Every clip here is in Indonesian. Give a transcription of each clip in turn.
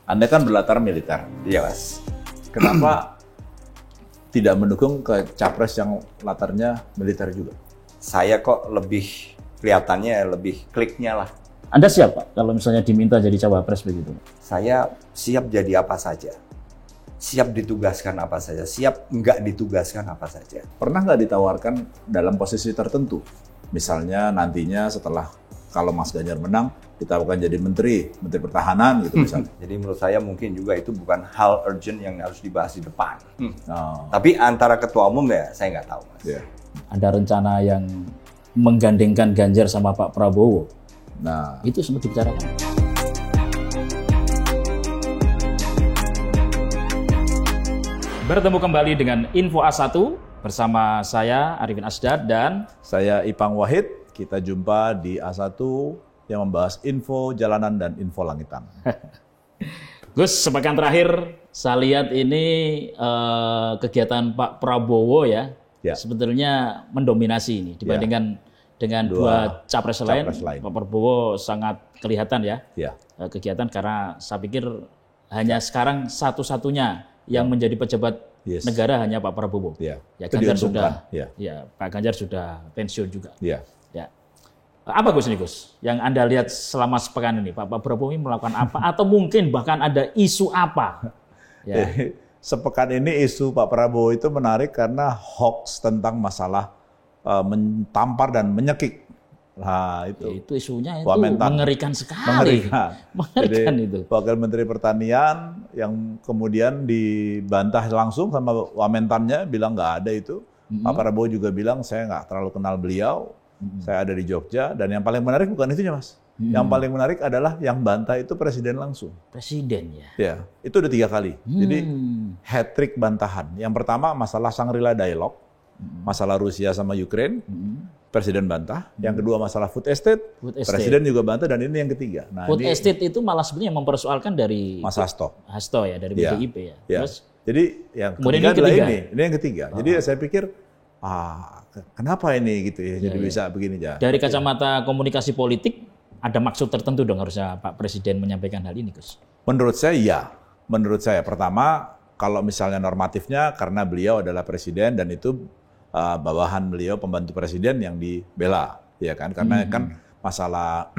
Anda kan berlatar militer. Iya, Mas. Kenapa tidak mendukung ke capres yang latarnya militer juga? Saya kok lebih kelihatannya lebih kliknya lah. Anda siap Pak kalau misalnya diminta jadi cawapres begitu? Saya siap jadi apa saja. Siap ditugaskan apa saja. Siap nggak ditugaskan apa saja. Pernah nggak ditawarkan dalam posisi tertentu? Misalnya nantinya setelah kalau Mas Ganjar menang, kita akan jadi menteri pertahanan gitu misalnya. Jadi menurut saya mungkin juga itu bukan hal urgent yang harus dibahas di depan. Oh. Tapi antara ketua umum ya saya nggak tahu, Mas. Yeah. Ada rencana yang menggandengkan Ganjar sama Pak Prabowo. Nah, Itu sempat dibicarakan. Bertemu kembali dengan Info A1 bersama saya Arifin Asdad dan saya Ipang Wahid. Kita jumpa di A1 yang membahas info jalanan dan info langitan. Gus, sepekan terakhir saya lihat ini kegiatan Pak Prabowo ya, sebetulnya mendominasi ini dibandingkan dengan dua capres lain. Pak Prabowo sangat kelihatan ya, kegiatan karena saya pikir hanya sekarang satu-satunya yang menjadi pejabat negara hanya Pak Prabowo. Ya, Ganjar sudah, Pak Ganjar sudah pensiun juga. Ya. Apa Gus ini Gus? Yang Anda lihat selama sepekan ini, Pak Prabowo ini melakukan apa? Atau mungkin bahkan ada isu apa? Ya. Sepekan ini isu Pak Prabowo itu menarik karena hoax tentang masalah mentampar dan menyekik. Nah itu isunya itu Wamentan. Mengerikan sekali. Mengerikan itu. Wakil Menteri Pertanian yang kemudian dibantah langsung sama Wamentannya, bilang nggak ada itu. Pak Prabowo juga bilang saya nggak terlalu kenal beliau. Saya ada di Jogja, dan yang paling menarik bukan itunya Mas. Yang paling menarik adalah yang bantah itu presiden langsung. Presiden ya? Ya, itu udah 3 kali. Jadi hat-trick bantahan. Yang pertama masalah Shangri-La Dialogue, masalah Rusia sama Ukraine, presiden bantah. Yang kedua masalah food estate, presiden juga bantah, dan ini yang ketiga. Nah, food estate itu malah sebenarnya mempersoalkan dari Mas Hasto. Hasto ya, dari PDIP ya. Terus, jadi yang ketiga adalah ini yang ketiga. Jadi saya pikir, kenapa ini gitu ya, jadi bisa begini ya. Dari kacamata komunikasi politik, ada maksud tertentu dong harusnya Pak Presiden menyampaikan hal ini, Gus? Menurut saya ya. Menurut saya, pertama, kalau misalnya normatifnya karena beliau adalah presiden dan itu bawahan beliau pembantu presiden yang dibela, ya kan? Karena kan masalah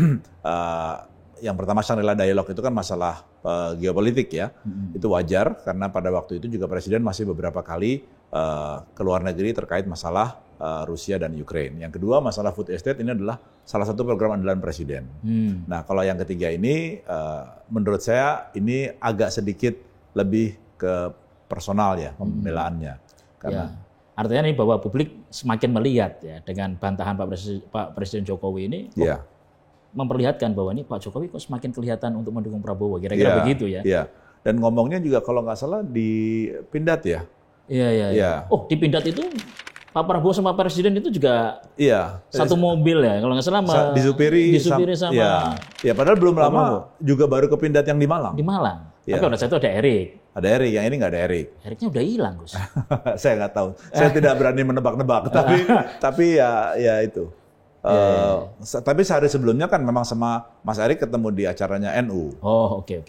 yang pertama Shangri-La Dialogue itu kan masalah geopolitik ya. Itu wajar karena pada waktu itu juga presiden masih beberapa kali ke luar negeri terkait masalah Rusia dan Ukraine. Yang kedua masalah food estate ini adalah salah satu program andalan presiden. Nah kalau yang ketiga ini menurut saya ini agak sedikit lebih ke personal ya pembelaannya. Karena artinya ini bahwa publik semakin melihat ya dengan bantahan Pak Presiden Jokowi ini memperlihatkan bahwa ini Pak Jokowi kok semakin kelihatan untuk mendukung Prabowo, kira-kira begitu ya. Iya. Dan ngomongnya juga kalau nggak salah di Pindad ya. Iya. Oh di Pindad itu Pak Prabowo sama Presiden itu juga satu mobil ya, kalau nggak salah disupiri sama. Ya padahal belum lama juga baru ke Pindad yang di Malang. Di Malang. Tapi pada saat itu ada Erik. Ada Erik, yang ini nggak ada Erik. Eriknya udah hilang, Gus. Saya nggak tahu. Saya tidak berani menebak-nebak. Tapi ya itu. Tapi sehari sebelumnya kan memang sama Mas Erik ketemu di acaranya NU. Oh, oke.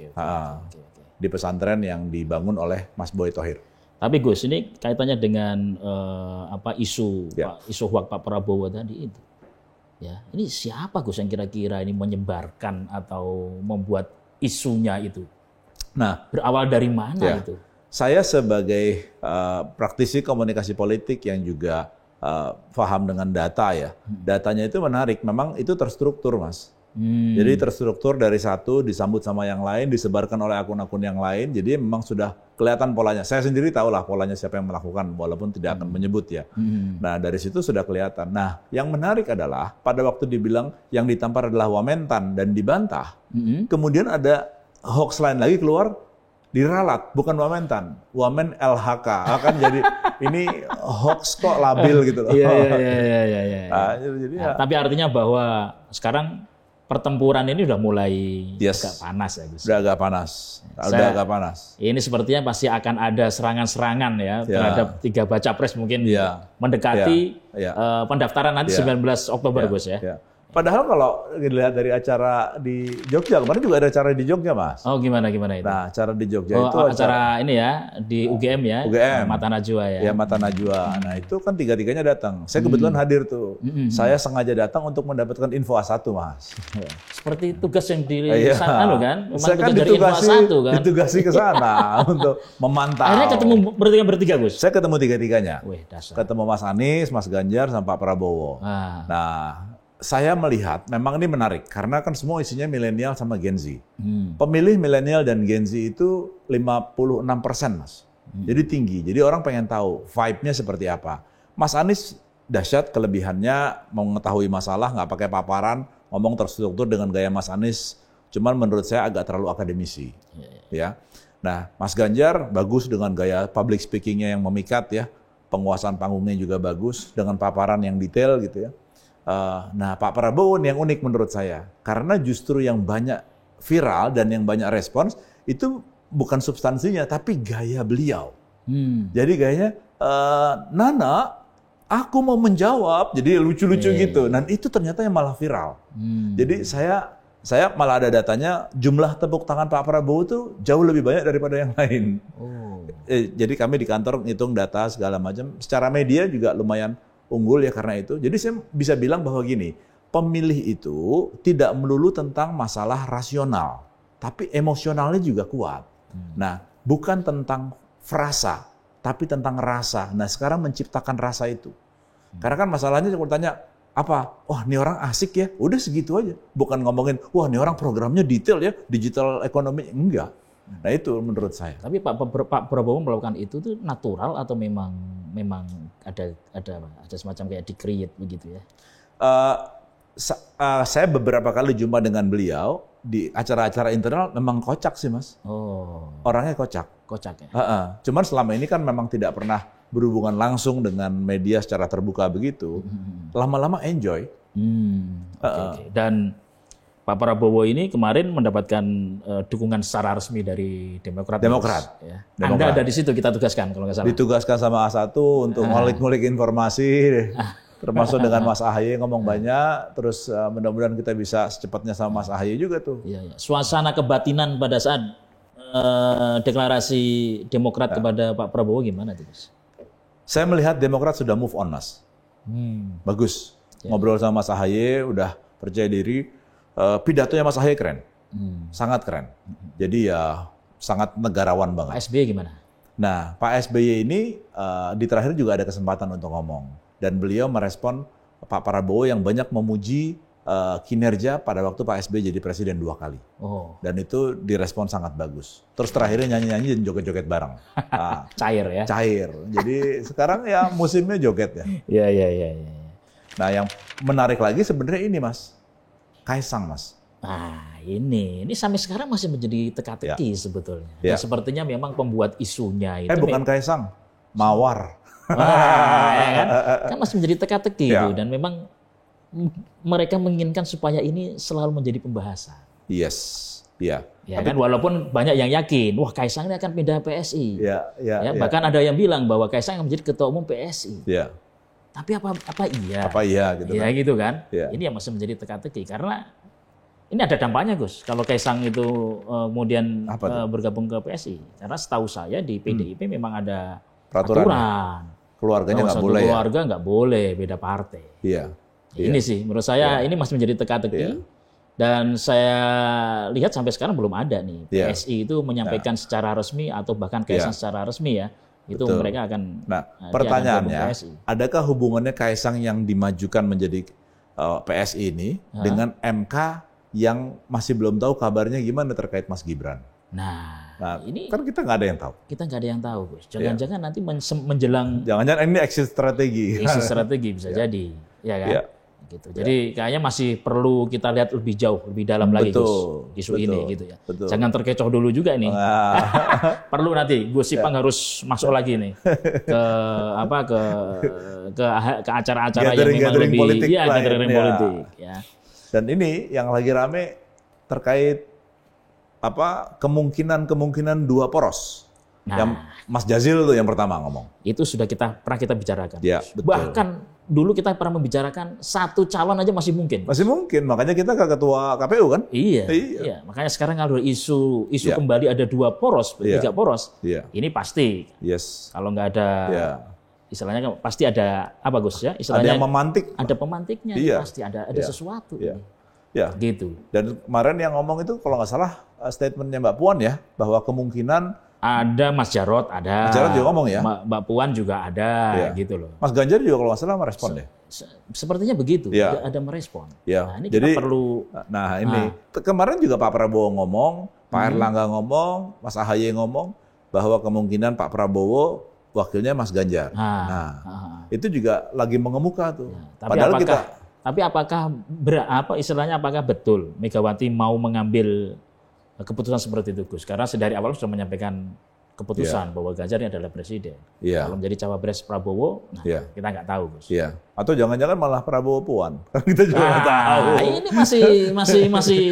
Di pesantren yang dibangun oleh Mas Boy Thohir. Tapi Gus, ini kaitannya dengan isu hoax Pak Prabowo tadi itu. Ya, ini siapa Gus yang kira-kira ini menyebarkan atau membuat isunya itu? Nah, berawal dari mana itu? Saya sebagai praktisi komunikasi politik yang juga paham dengan data ya. Datanya itu menarik, memang itu terstruktur, Mas. Jadi terstruktur dari satu disambut sama yang lain, disebarkan oleh akun-akun yang lain. Jadi memang sudah kelihatan polanya. Saya sendiri tahulah polanya siapa yang melakukan, walaupun tidak akan menyebut ya. Nah dari situ sudah kelihatan. Nah yang menarik adalah pada waktu dibilang yang ditampar adalah Wamentan dan dibantah, kemudian ada hoax lain lagi keluar, diralat, bukan Wamentan, Wamen LHK. Akan jadi ini hoax kok labil gitu loh. Iya. Tapi artinya bahwa sekarang pertempuran ini udah mulai agak panas ya Gus. Udah agak panas. Ini sepertinya pasti akan ada serangan-serangan ya terhadap 3 baca pres mungkin mendekati pendaftaran nanti 19 Oktober Gus ya. Padahal kalau dilihat dari acara di Jogja, kemarin juga ada acara di Jogja, Mas. Oh, gimana itu? Nah, acara di Jogja Oh, itu acara ini ya di UGM ya. UGM. Mata Najwa ya. Ya, Mata Najwa. Nah, itu kan tiga-tiganya datang. Saya kebetulan hadir tuh. Saya sengaja datang untuk mendapatkan info A1, Mas. Seperti tugas yang di Iya. sana kan. Memang Saya kan tugas dari Info A1 kan. ditugasi ke sana untuk memantau. Akhirnya ketemu bertiga Gus. Saya ketemu tiga-tiganya. Wih, dasar. Ketemu Mas Anies, Mas Ganjar, sama Pak Prabowo. Nah, saya melihat memang ini menarik karena kan semua isinya milenial sama Gen Z. Pemilih milenial dan Gen Z itu 56%, Mas. Jadi tinggi. Jadi orang pengen tahu vibe-nya seperti apa. Mas Anies dahsyat, kelebihannya mau mengetahui masalah, nggak pakai paparan, ngomong terstruktur dengan gaya Mas Anies. Cuman menurut saya agak terlalu akademisi. Ya. Nah, Mas Ganjar bagus dengan gaya public speaking-nya yang memikat ya. Penguasaan panggungnya juga bagus dengan paparan yang detail gitu ya. Nah, Pak Prabowo yang unik menurut saya, karena justru yang banyak viral dan yang banyak respons itu bukan substansinya, tapi gaya beliau. Jadi gayanya, Nana, aku mau menjawab, jadi lucu-lucu gitu. Dan itu ternyata yang malah viral. Jadi saya malah ada datanya, jumlah tepuk tangan Pak Prabowo itu jauh lebih banyak daripada yang lain. Jadi kami di kantor ngitung data segala macam, secara media juga lumayan unggul ya karena itu. Jadi saya bisa bilang bahwa gini, pemilih itu tidak melulu tentang masalah rasional, tapi emosionalnya juga kuat. Nah, bukan tentang frasa, tapi tentang rasa. Nah, sekarang menciptakan rasa itu. Karena kan masalahnya cuma tanya, apa? Wah, ini orang asik ya, udah segitu aja. Bukan ngomongin, wah ini orang programnya detail ya, digital ekonomi. Enggak. Nah itu menurut saya. Tapi Pak Prabowo melakukan itu tuh natural atau memang ada semacam kayak di-create begitu ya? Saya beberapa kali jumpa dengan beliau di acara-acara internal memang kocak sih, Mas. Orangnya kocak. Kocak ya? Cuman selama ini kan memang tidak pernah berhubungan langsung dengan media secara terbuka begitu. Lama-lama enjoy. Okay. Dan Pak Prabowo ini kemarin mendapatkan dukungan secara resmi dari Demokrat. Ya. Anda ada di situ, kita tugaskan kalau nggak salah. Ditugaskan sama A1 untuk ngulik-ngulik informasi, termasuk dengan Mas Ahaye ngomong banyak, terus mudah-mudahan kita bisa secepatnya sama Mas Ahaye juga tuh. Iya. Suasana kebatinan pada saat deklarasi Demokrat kepada Pak Prabowo gimana tuh, Mas? Saya melihat Demokrat sudah move on, Mas. Bagus. Ngobrol sama Mas Ahaye, udah percaya diri. Pidatonya Mas Ahaye keren, sangat keren. Jadi ya sangat negarawan banget. Pak SBY gimana? Nah, Pak SBY ini di terakhir juga ada kesempatan untuk ngomong. Dan beliau merespon Pak Prabowo yang banyak memuji kinerja pada waktu Pak SBY jadi presiden 2 kali. Dan itu direspon sangat bagus. Terus terakhirnya nyanyi-nyanyi dan joget-joget bareng. Cair ya? Cair. Jadi sekarang ya musimnya joget ya. Iya. Nah, yang menarik lagi sebenarnya ini, Mas. Kaisang, Mas. Nah, ini sampai sekarang masih menjadi teka-teki sebetulnya. Dan sepertinya memang pembuat isunya itu bukan Kaisang, Mawar. Ya kan masih menjadi teka-teki itu, dan memang mereka menginginkan supaya ini selalu menjadi pembahasan. Yes. Ya kan, walaupun banyak yang yakin, wah Kaisang ini akan pindah PSI. Bahkan ada yang bilang bahwa Kaisang akan menjadi ketua umum PSI. Tapi apa iya? Apa iya gitu ya kan? Gitu kan. Ini yang masih menjadi teka-teki karena ini ada dampaknya, Gus. Kalau Kaisang itu kemudian bergabung ke PSI, karena setahu saya di PDIP memang ada peraturan. Keluarganya nggak boleh. Keluarga nggak boleh beda partai. Ini sih menurut saya ini masih menjadi teka-teki. Dan saya lihat sampai sekarang belum ada nih PSI itu menyampaikan secara resmi atau bahkan Kaisang secara resmi ya. Itu mereka akan. Nah, pertanyaannya, adakah hubungannya Kaisang yang dimajukan menjadi PSI ini dengan MK yang masih belum tahu kabarnya gimana terkait Mas Gibran? Nah ini kan kita nggak ada yang tahu. Kita nggak ada yang tahu, Gus. Jangan-jangan nanti menjelang. Jangan-jangan ini exit strategi. Exit strategi bisa jadi, ya kan? Gitu. Jadi kayaknya masih perlu kita lihat lebih jauh, lebih dalam lagi Gus, isu ini gitu ya. Jangan terkecoh dulu juga ini. Perlu nanti Gus Ipang harus masuk lagi nih ke acara-acara yang memang lebih politik politik ya. Dan ini yang lagi rame terkait kemungkinan 2 poros. Yang Mas Jazil tuh yang pertama ngomong. Itu sudah pernah kita bicarakan. Ya, betul. Bahkan dulu kita pernah membicarakan satu calon aja masih mungkin. Masih mungkin, makanya kita ke ketua KPU kan? Iya. Makanya sekarang kalau isu Iya. kembali ada 2 poros, 3 poros, Iya. ini pasti. Yes. Kalau nggak ada, Iya. istilahnya kan pasti ada apa Gus ya? Ada Istilahnya yang memantik. ada pemantiknya, Iya. pasti ada Iya. sesuatu. Iya. Ya. Gitu. Dan kemarin yang ngomong itu kalau nggak salah statementnya Mbak Puan ya, bahwa kemungkinan Ada Mas Jarod, ada. Mas Jarod juga ngomong ya? Mbak Puan juga ada, Iya. gitu loh. Mas Ganjar juga kalau nggak salah merespon ya. Sepertinya begitu, Iya. ada merespon. Ya. Nah, ini Jadi, kita perlu. nah ini kemarin juga Pak Prabowo ngomong, Pak Erlangga ngomong, Mas AHY ngomong bahwa kemungkinan Pak Prabowo wakilnya Mas Ganjar. Itu juga lagi mengemuka tuh. Padahal Tapi apakah istilahnya apakah betul Megawati mau mengambil keputusan seperti itu, Gus? Karena sedari awal sudah menyampaikan keputusan bahwa Ganjar ini adalah presiden. Iya. Kalau menjadi cawapres Prabowo, kita nggak tahu, Gus. Iya. Atau jangan-jangan malah Prabowo Puan. Kita juga nggak tahu. Ini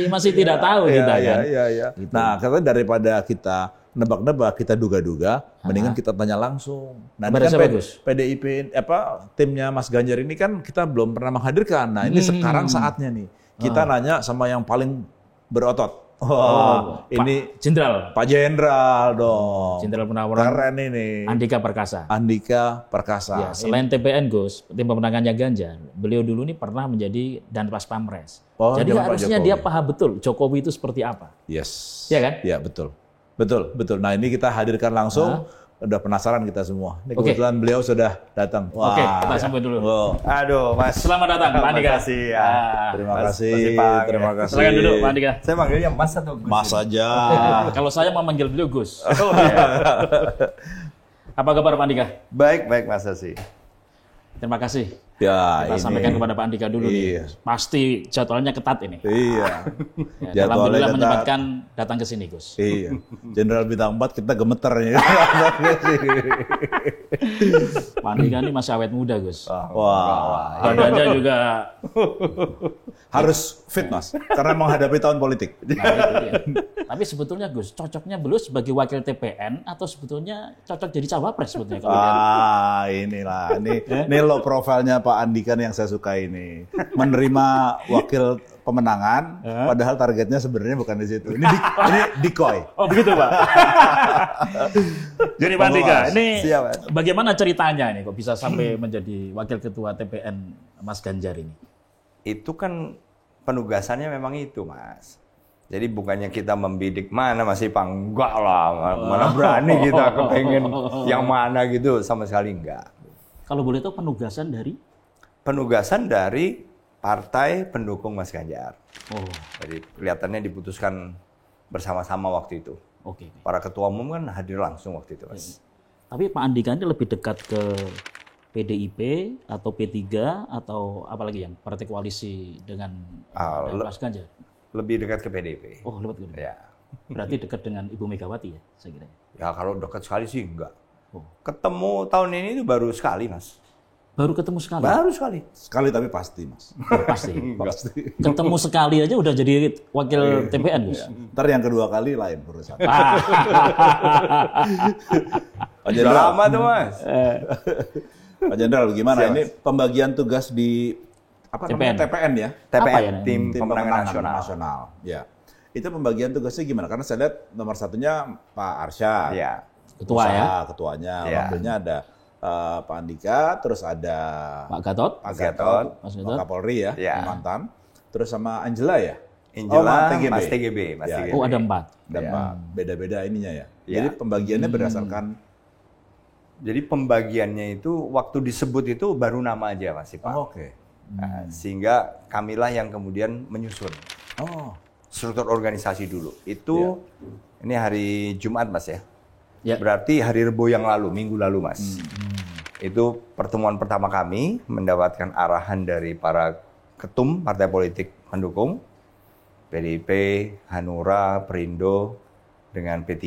masih tidak tahu kita kan. Iya. Gitu. Nah, katanya daripada kita nebak-nebak, kita duga-duga, mendingan kita tanya langsung. Nah, ini kan PDIP timnya Mas Ganjar ini kan kita belum pernah menghadirkan. Nah, ini sekarang saatnya nih. Kita nanya sama yang paling berotot. Ini Jenderal. Pak Jenderal dong. Jenderal Purnawirawan. Keren ini. Andika Perkasa. Ya, selain TPN, Gus, tim pemenangannya Ganjar, beliau dulu ini pernah menjadi Danpas Pamres. Jadi harusnya dia paham betul Jokowi itu seperti apa. Yes. Iya kan? Iya, betul. Nah, ini kita hadirkan langsung. Udah penasaran kita semua. Ini kebetulan beliau sudah datang. Oke, kita sambut dulu. Aduh, Mas. Selamat datang, Pak Andika. Terima kasih. Terima kasih. Silakan duduk, Pak Andika. Saya manggilnya Mas atau Gus? Mas saja. Kalau saya mau manggil beliau Gus. Apa kabar Pak Andika? Baik, Mas Asi. Terima kasih. Ya, kita sampaikan kepada Pak Andika dulu nih. Pasti jadwalnya ketat ini. Iya. Alhamdulillah menyempatkan datang ke sini, Gus. Iya. Jenderal Bintang 4 kita gemeter nih. Pak Andika ini masih awet muda, Gus. Wah. Badannya juga harus fit, Mas, karena menghadapi tahun politik. Nah, itu dia. Tapi sebetulnya Gus, cocoknya beliau sebagai wakil TPN atau sebetulnya cocok jadi cawapres sebetulnya kalau inilah. Ini low profile-nya Pak Andika yang saya suka ini. Menerima wakil pemenangan, padahal targetnya sebenarnya bukan di situ. Ini decoy. Oh begitu Pak. Jadi Pak Andika, ini bagaimana ceritanya ini kok bisa sampai menjadi wakil ketua TPN Mas Ganjar ini? Itu kan penugasannya memang itu, Mas. Jadi bukannya kita membidik mana masih enggak lah, mana berani kita kepengen yang mana gitu, sama sekali enggak. Kalau boleh tahu penugasan dari? Penugasan dari partai pendukung Mas Ganjar. Oh. Jadi kelihatannya diputuskan bersama-sama waktu itu. Oke. Para ketua umum kan hadir langsung waktu itu, Mas. Tapi Pak Andika ini lebih dekat ke PDIP atau P3 atau apalagi yang partai koalisi dengan Mas Ganjar? Lebih dekat ke PDIP. Oh, lebih dekat. Ya. Berarti dekat dengan Ibu Megawati ya, saya kira. Ya kalau dekat sekali sih enggak. Oh. Ketemu tahun ini itu baru sekali, Mas. Baru ketemu sekali? Baru sekali. Sekali tapi pasti, Mas. Oh, pasti. Ketemu sekali aja udah jadi wakil TPN, Gus. Ntar yang kedua kali lain urusan. Udah lama tuh, Mas. Pak Jenderal, gimana? Ini pembagian tugas di TPN ya? TPN, Tim Pemenangan Nasional. Ya. Itu pembagian tugasnya gimana? Karena saya lihat nomor satunya Pak Arsyad. Ya. Ketuanya. Wakilnya ada Pak Andika, terus ada Pak Gatot, Pak Kapolri ya, mantan. Terus sama Angela ya? Angela, Mas TGB. Oh, ada 4. Ada 4. Beda-beda ininya ya. Jadi pembagiannya berdasarkan. Jadi pembagiannya itu waktu disebut itu baru nama aja Mas Pak. Oke. Nah, sehingga kamilah yang kemudian menyusun. Struktur organisasi dulu. Itu ini hari Jumat Mas ya. Berarti hari Rebo yang lalu, minggu lalu Mas. Itu pertemuan pertama kami mendapatkan arahan dari para ketum partai politik pendukung PDIP, Hanura, Perindo dengan P3.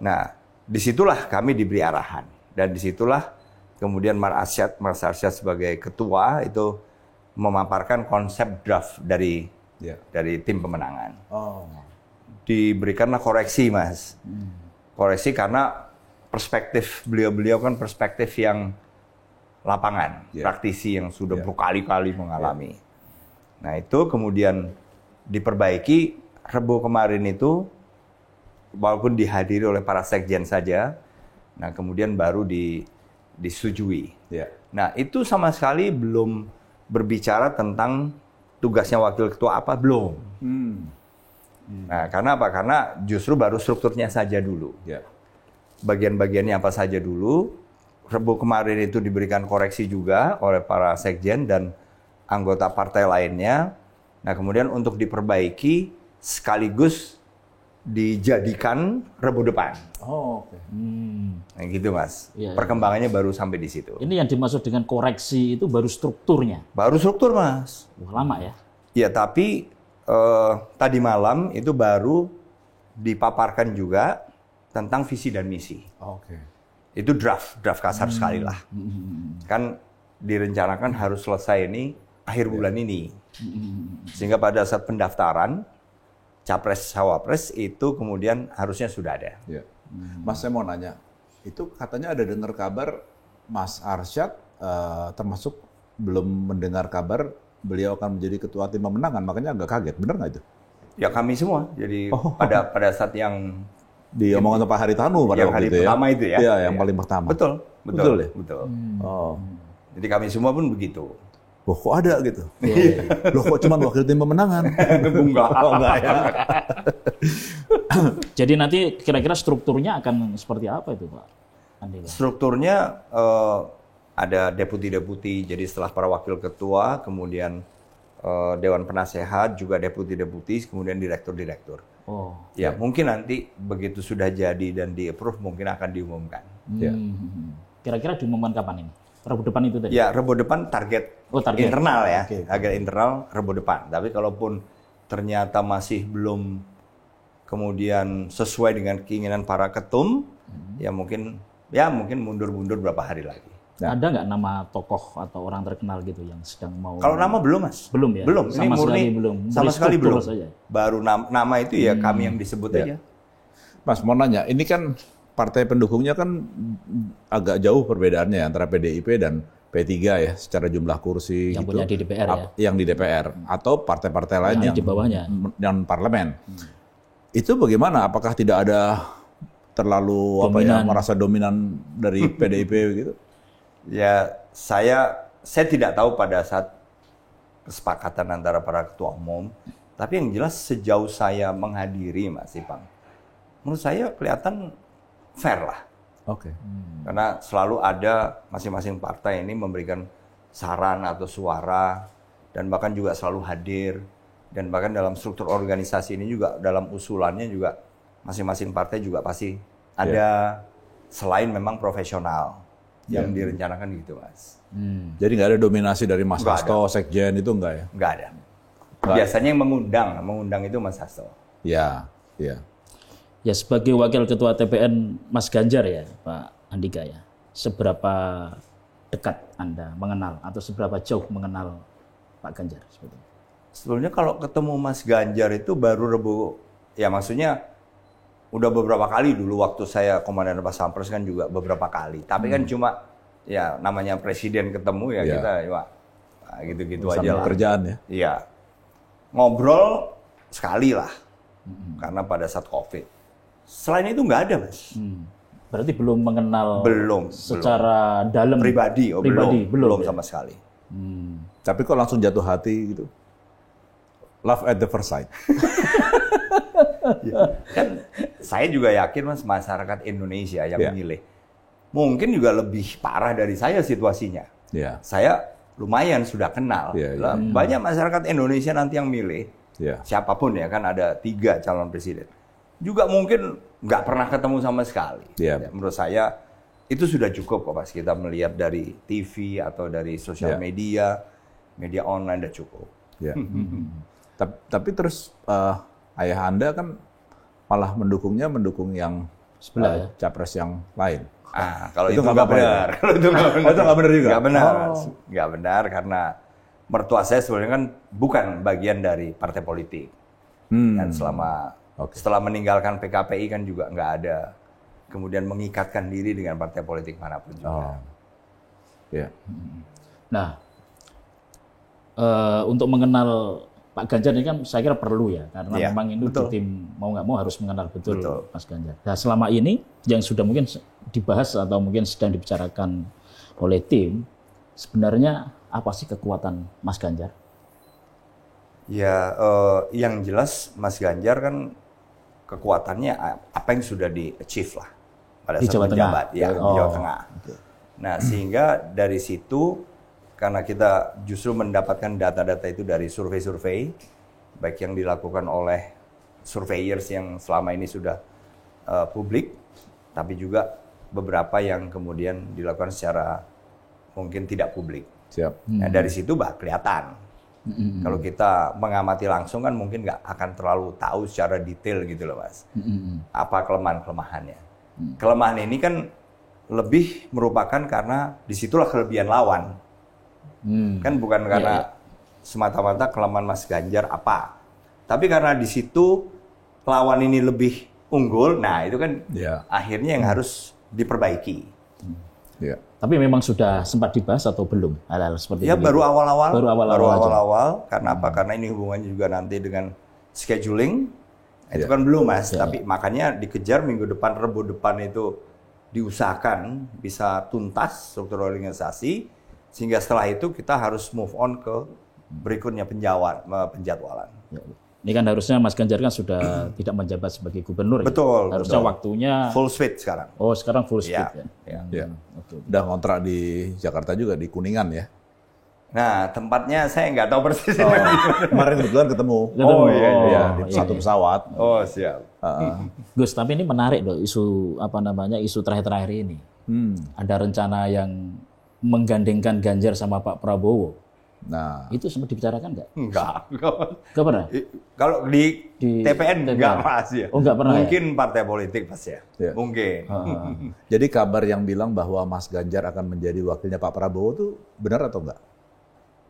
Nah, disitulah kami diberi arahan dan disitulah kemudian Mas Arsyad sebagai ketua itu memaparkan konsep draft dari tim pemenangan. Diberikanlah koreksi Mas. Koreksi karena perspektif beliau kan perspektif yang lapangan, praktisi yang sudah berkali-kali mengalami. Nah itu kemudian diperbaiki. Rebo kemarin itu, walaupun dihadiri oleh para sekjen saja, nah kemudian baru disetujui. Nah itu sama sekali belum berbicara tentang tugasnya wakil ketua apa, belum. Nah karena apa? Karena justru baru strukturnya saja dulu. Bagian-bagiannya apa saja dulu. Rebo kemarin itu diberikan koreksi juga oleh para sekjen dan anggota partai lainnya. Nah kemudian untuk diperbaiki sekaligus dijadikan Rebo depan. Nah gitu Mas. Perkembangannya baru sampai di situ. Ini yang dimaksud dengan koreksi itu baru strukturnya. Baru struktur Mas. Wah, lama ya? Ya tapi tadi malam itu baru dipaparkan juga tentang visi dan misi. Itu draft kasar sekali lah. Kan direncanakan harus selesai ini akhir bulan ini. Sehingga pada saat pendaftaran capres cawapres itu kemudian harusnya sudah ada. Mas, saya mau nanya, itu katanya ada dengar kabar Mas Arsyad termasuk belum mendengar kabar beliau akan menjadi ketua tim pemenangan, makanya agak kaget, benar nggak itu? Ya kami semua. Jadi pada saat yang diomongan Pak Haritanu pada waktu itu pertama itu ya. Iya, yang paling pertama. Betul ya? Betul. Jadi kami semua pun begitu. Loh, kok ada gitu? Loh, kok cuma wakil tim pemenangan? Enggak ya. Jadi nanti kira-kira strukturnya akan seperti apa itu Pak Andika? Strukturnya ada deputi-deputi, jadi setelah para wakil ketua, kemudian Dewan Penasehat, juga deputi-deputi, kemudian direktur-direktur. Ya, mungkin nanti begitu sudah jadi dan di-approve mungkin akan diumumkan. Kira-kira diumumkan kapan ini? Rebo depan itu tadi? Ya, Rebo depan target internal ya. Target internal Rebo depan. Tapi kalaupun ternyata masih belum kemudian sesuai dengan keinginan para ketum, ya mungkin mundur-mundur berapa hari lagi. Ada nggak nama tokoh atau orang terkenal gitu yang sedang mau? Kalau nama belum Mas. Belum ya? Belum. Sama sekali belum. Sama sekali belum. Saja. Baru nama itu ya kami yang disebut aja. Mas mau nanya, ini kan partai pendukungnya kan agak jauh perbedaannya antara PDIP dan P3 ya, secara jumlah kursi yang gitu, punya di DPR ya. Yang di DPR atau partai-partai lain yang di bawahnya, yang parlemen. Itu bagaimana? Apakah tidak ada terlalu merasa dominan dari PDIP gitu? Ya, saya tidak tahu pada saat kesepakatan antara para ketua umum, tapi yang jelas sejauh saya menghadiri Mas Ipang, menurut saya kelihatan fair lah. Karena selalu ada masing-masing partai ini memberikan saran atau suara, dan bahkan juga selalu hadir, dan bahkan dalam struktur organisasi ini juga dalam usulannya juga masing-masing partai juga pasti ada selain memang profesional yang direncanakan gitu Mas. Jadi nggak ada dominasi dari Mas Hasto, Sekjen itu enggak ya? Nggak ada. Biasanya yang mengundang itu Mas Hasto. Ya. Ya sebagai wakil ketua TPN Mas Ganjar ya Pak Andika ya, seberapa dekat Anda mengenal atau seberapa jauh mengenal Pak Ganjar sebetulnya? Sebetulnya kalau ketemu Mas Ganjar itu baru Rebo, ya maksudnya udah beberapa kali dulu waktu saya komandan Pas Pampres kan juga beberapa kali. Tapi kan cuma ya namanya presiden ketemu ya kita ya gitu-gitu aja lah. Pekerjaan ya. Iya. Ngobrol sekali lah. Karena pada saat Covid. Selain itu nggak ada Mas. Berarti belum mengenal secara belum. dalam pribadi belum sama sekali. Tapi kok langsung jatuh hati gitu? Love at the first sight. Kan saya juga yakin Mas masyarakat Indonesia yang memilih mungkin juga lebih parah dari saya situasinya. Saya lumayan sudah kenal. Banyak masyarakat Indonesia nanti yang milih siapapun ya, kan ada 3 calon presiden. Juga mungkin nggak pernah ketemu sama sekali. Menurut saya itu sudah cukup kok Mas, kita melihat dari TV atau dari sosial media online udah cukup. Tapi terus ayah Anda kan malah mendukung yang sebelah capres yang lain. Kalau itu nggak benar. Kalau itu nggak benar juga. Nggak benar karena mertua saya sebenarnya kan bukan bagian dari partai politik. Dan setelah meninggalkan PKPI kan juga nggak ada kemudian mengikatkan diri dengan partai politik manapun juga. Ya. Nah, untuk mengenal Pak Ganjar ini kan saya kira perlu ya, karena memang ini di tim mau nggak mau harus mengenal betul Mas Ganjar. Nah, selama ini yang sudah mungkin dibahas atau mungkin sedang dibicarakan oleh tim, sebenarnya apa sih kekuatan Mas Ganjar? Ya, yang jelas Mas Ganjar kan kekuatannya apa yang sudah di-achieve lah pada saat menjabat, di Jawa Tengah. Okay. Nah, sehingga dari situ, karena kita justru mendapatkan data-data itu dari survei-survei, baik yang dilakukan oleh surveyors yang selama ini sudah publik, tapi juga beberapa yang kemudian dilakukan secara mungkin tidak publik. Siap. Nah, dari situ kelihatan. Kalau kita mengamati langsung kan mungkin nggak akan terlalu tahu secara detail gitu loh, Mas. Apa kelemahan-kelemahannya. Kelemahan ini kan lebih merupakan karena disitulah kelebihan lawan. Kan bukan karena semata-mata kelemahan Mas Ganjar apa. Tapi karena di situ lawan ini lebih unggul, nah itu kan akhirnya yang harus diperbaiki. Tapi memang sudah sempat dibahas atau belum hal-hal seperti itu? Ya baru awal-awal. Baru awal-awal. Karena apa? Karena ini hubungannya juga nanti dengan scheduling. Itu kan belum, Mas. Tapi makanya dikejar minggu depan, Rebo depan itu diusahakan bisa tuntas struktur organisasi. Sehingga setelah itu kita harus move on ke berikutnya penjadwalan. Ini kan harusnya Mas Ganjar kan sudah tidak menjabat sebagai gubernur. Betul. Ya? Harusnya waktunya full speed sekarang. Oh, sekarang full speed ya. Okay. Udah ngontrak di Jakarta juga, di Kuningan ya. Nah, tempatnya saya nggak tahu persis. Kemarin kebetulan ketemu. Di satu pesawat. Oh, siap. Gus, tapi ini menarik loh isu terakhir-terakhir ini. Ada rencana yang menggandengkan Ganjar sama Pak Prabowo. Nah, itu sempat dibicarakan nggak? Enggak. Nggak pernah? Kalau di TPN enggak, Mas ya. Oh, nggak pernah. Mungkin partai politik, Mas ya. Mungkin. Jadi kabar yang bilang bahwa Mas Ganjar akan menjadi wakilnya Pak Prabowo itu benar atau enggak?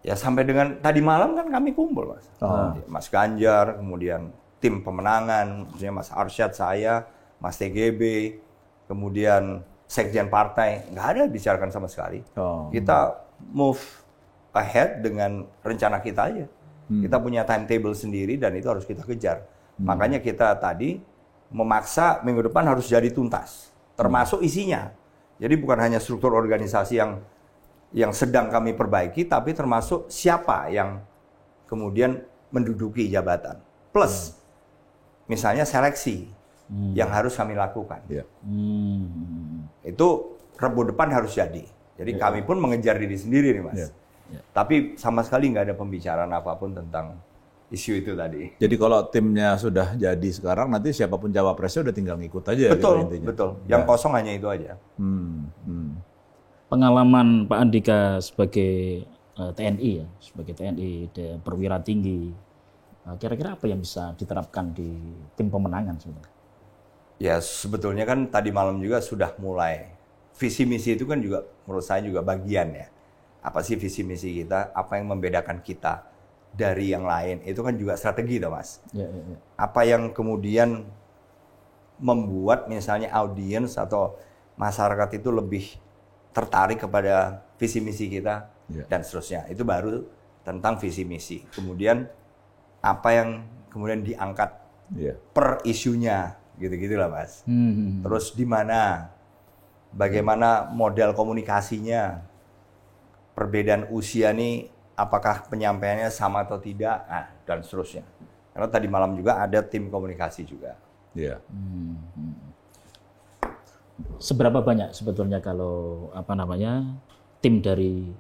Ya sampai dengan tadi malam kan kami kumpul, Mas. Mas Ganjar, kemudian tim pemenangan, maksudnya Mas Arsyad, saya, Mas TGB, kemudian sekjen partai, nggak ada dibicarakan sama sekali. Kita move ahead dengan rencana kita aja. Kita punya timetable sendiri dan itu harus kita kejar. Makanya kita tadi memaksa minggu depan harus jadi tuntas, termasuk isinya. Jadi bukan hanya struktur organisasi yang sedang kami perbaiki, tapi termasuk siapa yang kemudian menduduki jabatan. Plus, misalnya seleksi yang harus kami lakukan. Itu Rebo depan harus jadi. Jadi kami pun mengejar diri sendiri nih, Mas. Tapi sama sekali nggak ada pembicaraan apapun tentang isu itu tadi. Jadi kalau timnya sudah jadi sekarang, nanti siapapun cawapresnya udah tinggal ngikut aja. Betul, gitu, intinya. Betul. Yang kosong hanya itu aja. Pengalaman Pak Andika sebagai TNI ya, sebagai TNI perwira tinggi, kira-kira apa yang bisa diterapkan di tim pemenangan sebenarnya? Ya sebetulnya kan tadi malam juga sudah mulai. Visi misi itu kan juga menurut saya juga bagian ya. Apa sih visi misi kita? Apa yang membedakan kita dari yang lain? Itu kan juga strategi toh, Mas. Apa yang kemudian membuat misalnya audiens atau masyarakat itu lebih tertarik kepada visi misi kita dan seterusnya. Itu baru tentang visi misi. Kemudian apa yang kemudian diangkat per isunya, gitu-gitulah, Mas. Terus di mana, bagaimana model komunikasinya, perbedaan usia nih, apakah penyampaiannya sama atau tidak, dan seterusnya. Karena tadi malam juga ada tim komunikasi juga. Seberapa banyak sebetulnya kalau tim dari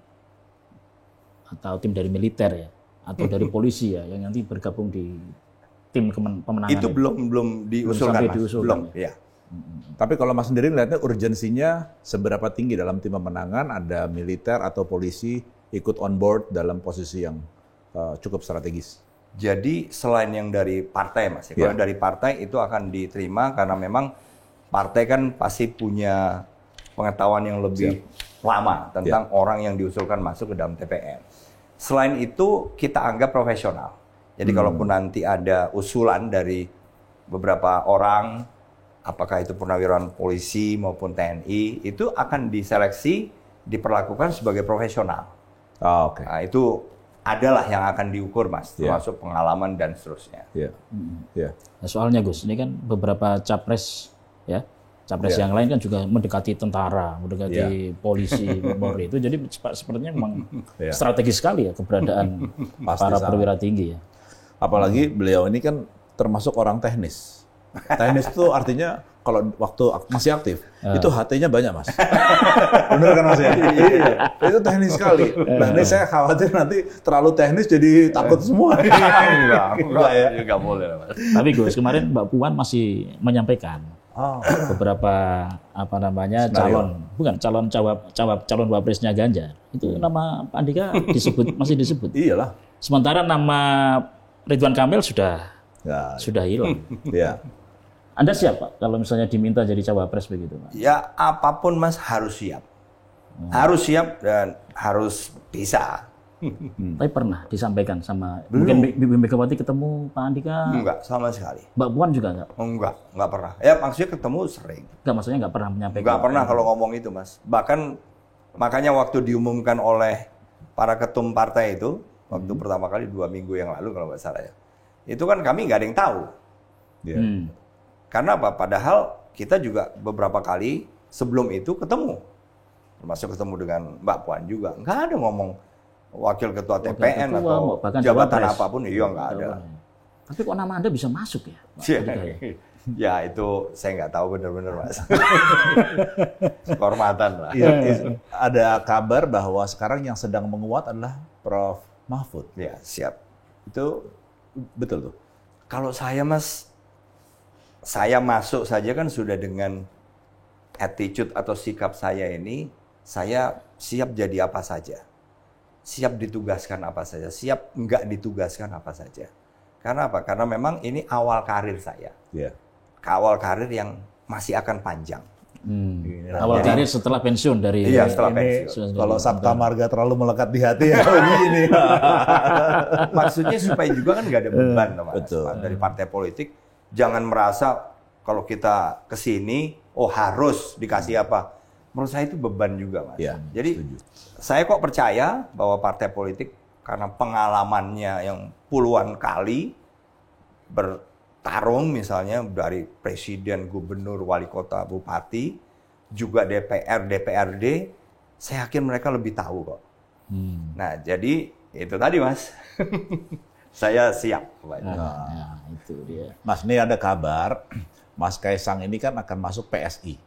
militer ya atau dari polisi ya yang nanti bergabung di tim pemenangan itu belum diusulkan, Mas. Belum. Ya. Tapi kalau Mas sendiri melihatnya urgensinya seberapa tinggi dalam tim pemenangan, ada militer atau polisi ikut on board dalam posisi yang cukup strategis? Jadi selain yang dari partai, Mas, kalau dari partai itu akan diterima karena memang partai kan pasti punya pengetahuan yang lebih lama tentang orang yang diusulkan masuk ke dalam TPN. Selain itu kita anggap profesional. Jadi kalaupun nanti ada usulan dari beberapa orang, apakah itu purnawirawan polisi maupun TNI, itu akan diseleksi diperlakukan sebagai profesional. Oh, oke. Nah, itu adalah yang akan diukur, Mas, termasuk pengalaman dan seterusnya. Iya. Iya. Nah, soalnya Gus, ini kan beberapa capres ya, capres yang lain kan juga mendekati tentara, mendekati polisi, Polri itu. Jadi sepertinya memang strategis sekali ya keberadaan para perwira tinggi ya. Apalagi beliau ini kan termasuk orang teknis. Teknis itu artinya kalau waktu masih aktif, itu HT-nya banyak, Mas. Bener kan, Mas ya? Iya. Itu teknis sekali. Nah, ini saya khawatir nanti terlalu teknis jadi takut semua. Enggak ya. Enggak boleh, Mas. Tapi Gus, kemarin Mbak Puan masih menyampaikan beberapa calon wapresnya Ganjar. Itu nama Pak Andika masih disebut. Iyalah. Sementara nama Ridwan Kamil sudah hilang. Iya. Anda siap, Pak, kalau misalnya diminta jadi cawapres begitu, Pak? Ya, apapun, Mas, harus siap. Harus siap dan harus bisa. Tapi pernah disampaikan sama mungkin Ibu Megawati ketemu Pak Andika? Enggak, sama sekali. Mbak Puan juga enggak? Enggak pernah. Ya, maksudnya ketemu sering. Enggak, maksudnya enggak pernah menyampaikan? Enggak pernah kalau ngomong itu, Mas. Bahkan makanya waktu diumumkan oleh para ketum partai itu, waktu pertama kali 2 minggu yang lalu kalau nggak salah ya, itu kan kami nggak ada yang tahu. Karena apa? Padahal kita juga beberapa kali sebelum itu ketemu. Termasuk ketemu dengan Mbak Puan juga. Nggak ada ngomong wakil ketua TPN atau jabatan apapun. Iya, nggak ada. Tapi kok nama Anda bisa masuk ya? Ya itu saya nggak tahu benar-benar, Mas. Kehormatan lah. Ada kabar bahwa sekarang yang sedang menguat adalah Prof. Mahfud. Ya, siap. Itu betul tuh. Kalau saya, Mas, saya masuk saja kan sudah dengan attitude atau sikap saya ini, saya siap jadi apa saja. Siap ditugaskan apa saja, siap nggak ditugaskan apa saja. Karena apa? Karena memang ini awal karir saya. Awal karir yang masih akan panjang. Awal karir setelah pensiun dari setelah pensiun. Kalau Sabta Marga terlalu melekat di hati ya begini. Maksudnya supaya juga kan nggak ada beban, Mas. Betul. Dari partai politik. Jangan merasa kalau kita ke sini, harus dikasih apa. Menurut saya itu beban juga, Mas. Ya, jadi setuju. Saya kok percaya bahwa partai politik karena pengalamannya yang puluhan kali bertarung misalnya dari presiden, gubernur, wali kota, bupati, juga DPR, DPRD, saya yakin mereka lebih tahu kok. Nah, jadi itu tadi, Mas. Saya siap. Itu dia. Mas, ini ada kabar, Mas Kaisang ini kan akan masuk PSI.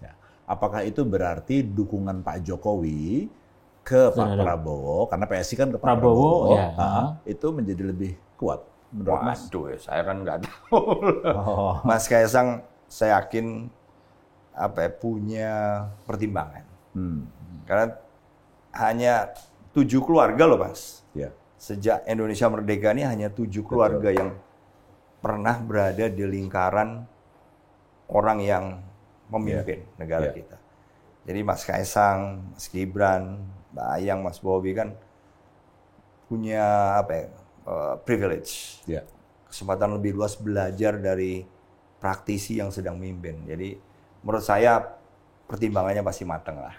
Ya. Apakah itu berarti dukungan Pak Jokowi ke Pak Prabowo? Karena PSI kan ke Pak Prabowo, itu menjadi lebih kuat menurut Mas? Waduh, saya kan nggak tahu. Mas Kaisang, saya yakin punya pertimbangan. Karena hanya 7 keluarga loh, Mas. Ya. Sejak Indonesia merdeka ini hanya 7 keluarga yang pernah berada di lingkaran orang yang memimpin negara kita. Jadi Mas Kaisang, Mas Gibran, Mbak Ayang, Mas Bobi kan punya privilege, kesempatan lebih luas belajar dari praktisi yang sedang memimpin. Jadi menurut saya pertimbangannya pasti matang lah.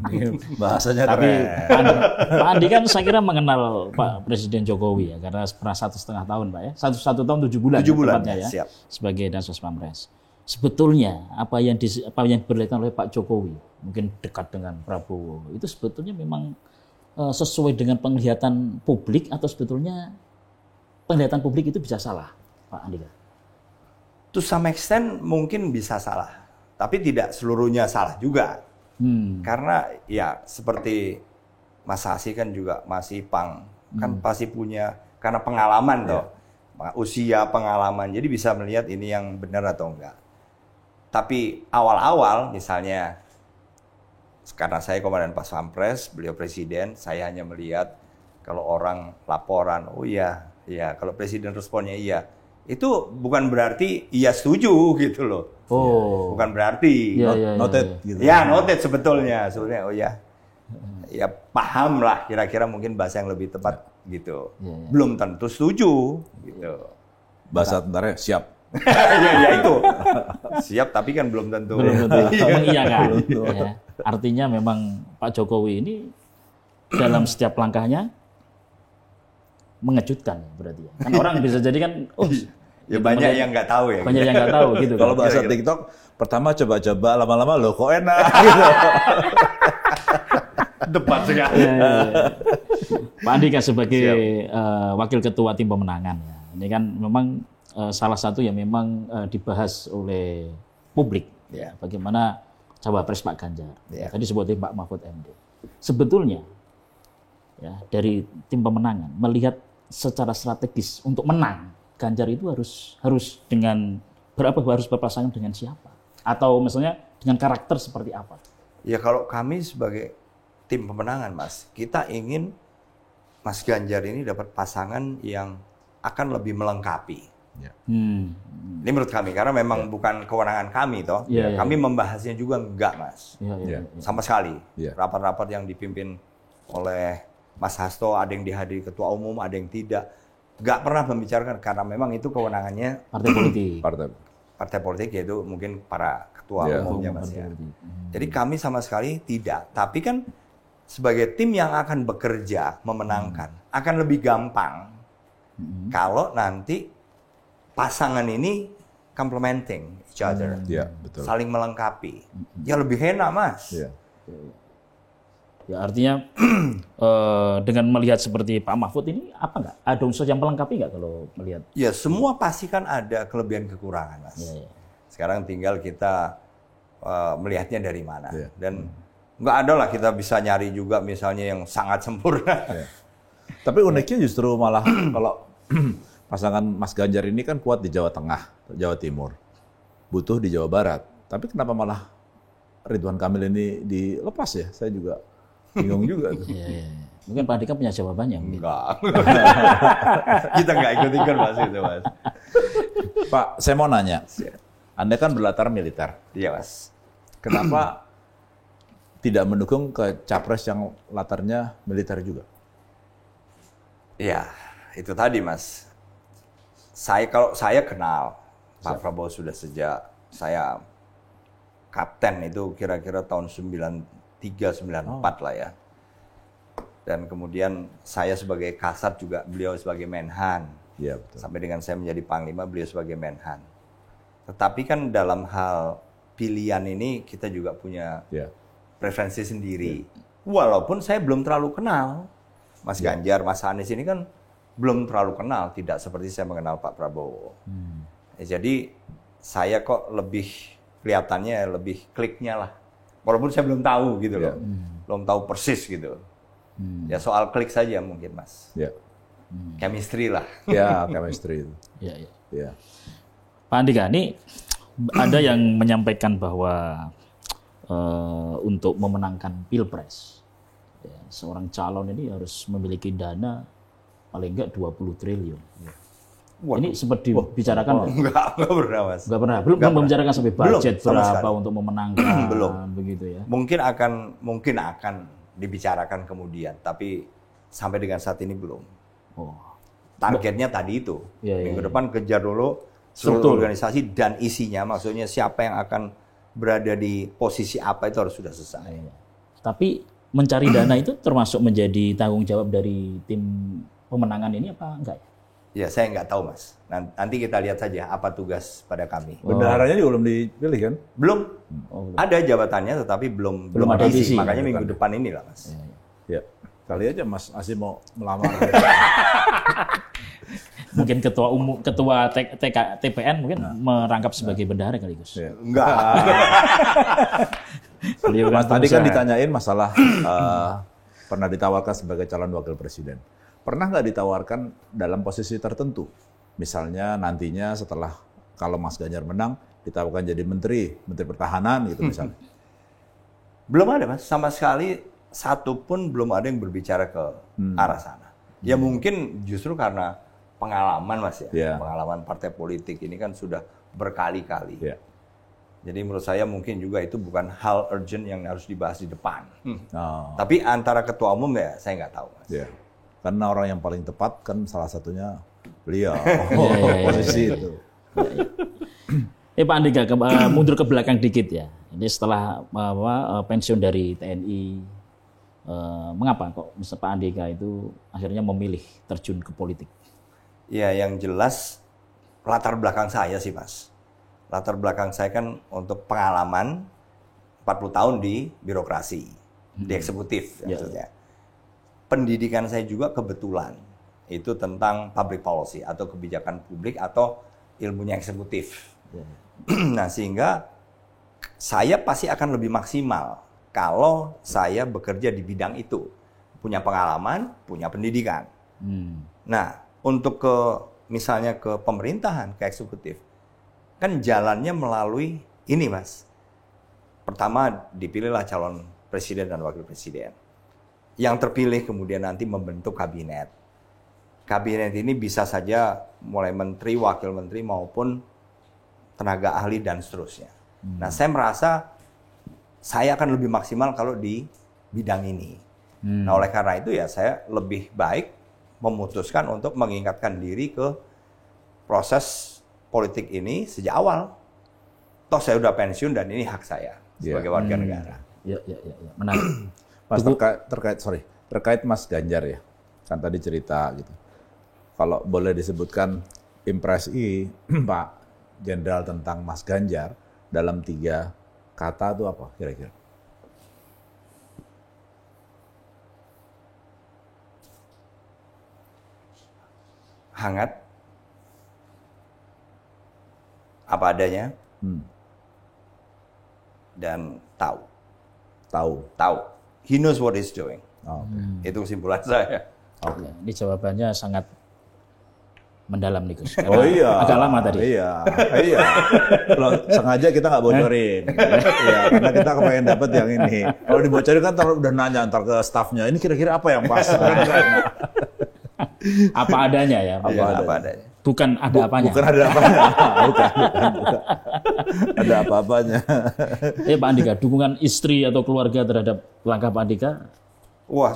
Ini bahasanya Tapi keren. Pak Andi kan saya kira mengenal Pak Presiden Jokowi ya, karena pernah 1,5 tahun, Pak ya, 1 tahun 7 bulan. 7 bulan ya, siap. Sebagai Dansos Pamres. Sebetulnya apa yang diperlihatkan oleh Pak Jokowi, mungkin dekat dengan Prabowo, itu sebetulnya memang sesuai dengan penglihatan publik atau sebetulnya penglihatan publik itu bisa salah, Pak Andika? To some extent mungkin bisa salah. Tapi tidak seluruhnya salah juga. Karena ya seperti Mas Hasi kan juga masih kan pasti punya, karena pengalaman toh. Usia, pengalaman. Jadi bisa melihat ini yang benar atau enggak. Tapi awal-awal misalnya, karena saya Komandan Pas Pampres, beliau Presiden, saya hanya melihat kalau orang laporan, kalau Presiden responnya iya. Itu bukan berarti iya setuju gitu loh. Bukan berarti noted gitu. Ya, noted sebetulnya. Sebenarnya ya paham lah kira-kira mungkin bahasa yang lebih tepat gitu. Belum tentu setuju gitu. Bahasa tentaranya siap. ya itu. Siap, tapi kan belum tentu. Belum tentu mengiyakan. Ya. Artinya memang Pak Jokowi ini dalam setiap langkahnya mengejutkan berarti ya. Kan orang bisa jadi kan, ya banyak yang nggak tahu ya. Banyak yang nggak tahu gitu. Kalau bahasa TikTok, pertama coba-coba, lama-lama loh kok enak gitu. Debat sekali. Pak Andika sebagai wakil ketua tim pemenangan, ya. Ini kan memang salah satu yang memang dibahas oleh publik, ya. Bagaimana cawapres Pak Ganjar. Ya. Tadi sebutin Pak Mahfud MD. Sebetulnya, ya dari tim pemenangan melihat secara strategis untuk menang, Ganjar itu harus dengan harus berpasangan dengan siapa? Atau misalnya dengan karakter seperti apa? Ya kalau kami sebagai tim pemenangan, Mas, kita ingin Mas Ganjar ini dapat pasangan yang akan lebih melengkapi. Ya. Ini menurut kami, karena memang bukan kewenangan kami, toh. Ya, kami membahasnya juga enggak, Mas. Sama sekali. Rapat-rapat yang dipimpin oleh Mas Hasto, ada yang dihadiri ketua umum, ada yang tidak. Enggak pernah membicarakan, karena memang itu kewenangannya partai politik. Partai politik, yaitu mungkin para ketua umumnya, Mas. Ya. Jadi kami sama sekali tidak. Tapi kan sebagai tim yang akan bekerja, memenangkan, akan lebih gampang kalau nanti pasangan ini complementing each other, betul. Saling melengkapi. Ya lebih enak, Mas. Ya artinya dengan melihat seperti Pak Mahfud ini apa nggak? Ada unsur yang melengkapi nggak kalau melihat? Ya semua pasti kan ada kelebihan kekurangan, Mas. Sekarang tinggal kita melihatnya dari mana. Dan nggak ada lah kita bisa nyari juga misalnya yang sangat sempurna. Tapi uniknya justru malah kalau pasangan Mas Ganjar ini kan kuat di Jawa Tengah, Jawa Timur, butuh di Jawa Barat. Tapi kenapa malah Ridwan Kamil ini dilepas ya? Saya juga bingung juga. Mungkin Pak Andika punya jawabannya. Enggak. Kita nggak ikut-ikut Mas itu, Mas. Pak, saya mau nanya. Anda kan berlatar militer. Iya, Mas. Kenapa tidak mendukung ke capres yang latarnya militer juga? Iya, itu tadi, Mas. Kalau saya kenal Pak Prabowo sudah sejak saya kapten itu kira-kira tahun 93-94 lah ya. Dan kemudian saya sebagai Kasat juga, beliau sebagai Menhan. Iya, betul. Sampai dengan saya menjadi Panglima, beliau sebagai Menhan. Tetapi kan dalam hal pilihan ini kita juga punya preferensi sendiri. Walaupun saya belum terlalu kenal Mas Ganjar, Mas Anies ini kan belum terlalu kenal, tidak seperti saya mengenal Pak Prabowo. Jadi saya kok lebih kelihatannya lebih kliknya lah. Walaupun saya belum tahu gitu loh, belum tahu persis gitu. Ya soal klik saja mungkin, Mas. Chemistry lah. Ya, chemistry itu. Pak Andika, ini ada yang menyampaikan bahwa untuk memenangkan Pilpres, seorang calon ini harus memiliki dana paling enggak 20 triliun. Ini sempat dibicarakan enggak pernah, Mas. Enggak pernah. Belum membicarakan sampai budget berapa untuk memenangkan. Belum. Begitu ya. Mungkin akan dibicarakan kemudian, tapi sampai dengan saat ini belum. Targetnya tadi itu. Minggu depan kejar dulu seluruh organisasi dan isinya, maksudnya siapa yang akan berada di posisi apa itu harus sudah selesai. Tapi mencari dana itu termasuk menjadi tanggung jawab dari tim pemenangan ini apa enggak? Ya, saya nggak tahu, Mas. Nanti kita lihat saja apa tugas pada kami. Bendaharanya juga belum dipilih kan? Belum. Ada jabatannya, tetapi belum ada isi. Makanya minggu depan inilah, Mas. Ya. Kali aja Mas Asim mau melamar. Mungkin ketua TPN mungkin merangkap sebagai bendahara kali, Gus. Enggak. Mas tadi kan ditanyain masalah pernah ditawarkan sebagai calon wakil presiden. Pernah nggak ditawarkan dalam posisi tertentu? Misalnya nantinya setelah kalau Mas Ganjar menang, ditawarkan jadi menteri pertahanan gitu misalnya. Belum ada, Mas. Sama sekali satu pun belum ada yang berbicara ke arah sana. Ya mungkin justru karena pengalaman, Mas ya. Pengalaman partai politik ini kan sudah berkali-kali. Jadi menurut saya mungkin juga itu bukan hal urgent yang harus dibahas di depan. Tapi antara ketua umum ya saya nggak tahu, Mas. Karena orang yang paling tepat kan salah satunya beliau. Posisi itu. Pak Andika, mundur ke belakang dikit ya. Ini setelah pensiun dari TNI, mengapa kok Pak Andika itu akhirnya memilih terjun ke politik? Ya, yang jelas latar belakang saya sih, Mas. Latar belakang saya kan untuk pengalaman 40 tahun di birokrasi, di eksekutif maksudnya. Pendidikan saya juga kebetulan itu tentang public policy atau kebijakan publik atau ilmunya eksekutif. Nah, sehingga saya pasti akan lebih maksimal kalau saya bekerja di bidang itu. Punya pengalaman, punya pendidikan. Nah, untuk misalnya ke pemerintahan, ke eksekutif, kan jalannya melalui ini, Mas. Pertama, dipilihlah calon presiden dan wakil presiden. Yang terpilih kemudian nanti membentuk kabinet. Kabinet ini bisa saja mulai menteri, wakil menteri, maupun tenaga ahli dan seterusnya. Nah, saya merasa saya akan lebih maksimal kalau di bidang ini. Nah, oleh karena itu ya saya lebih baik memutuskan untuk mengingatkan diri ke proses politik ini sejak awal. Toh saya udah pensiun dan ini hak saya sebagai warga negara. Ya. Menarik. Mas, terkait Mas Ganjar ya, kan tadi cerita gitu. Kalau boleh disebutkan impresi Pak Jenderal tentang Mas Ganjar dalam 3 kata itu apa kira-kira? Hangat, apa adanya, dan tahu. He knows what he's doing. Itu kesimpulan saya. Oke. Ini jawabannya sangat mendalam nih Gus. Oh iya. Agak lama tadi. Iya. Loh, sengaja kita nggak bocorin. Iya, karena kita kepengen dapat yang ini. Kalau dibocorin kan udah nanya ntar ke stafnya. Ini kira-kira apa yang pas? Apa adanya ya. Apa adanya. Bukan ada apanya. Bukan ada apanya. Bukan. Ada apa-apanya. Pak Andika, dukungan istri atau keluarga terhadap langkah Pak Andika? Wah,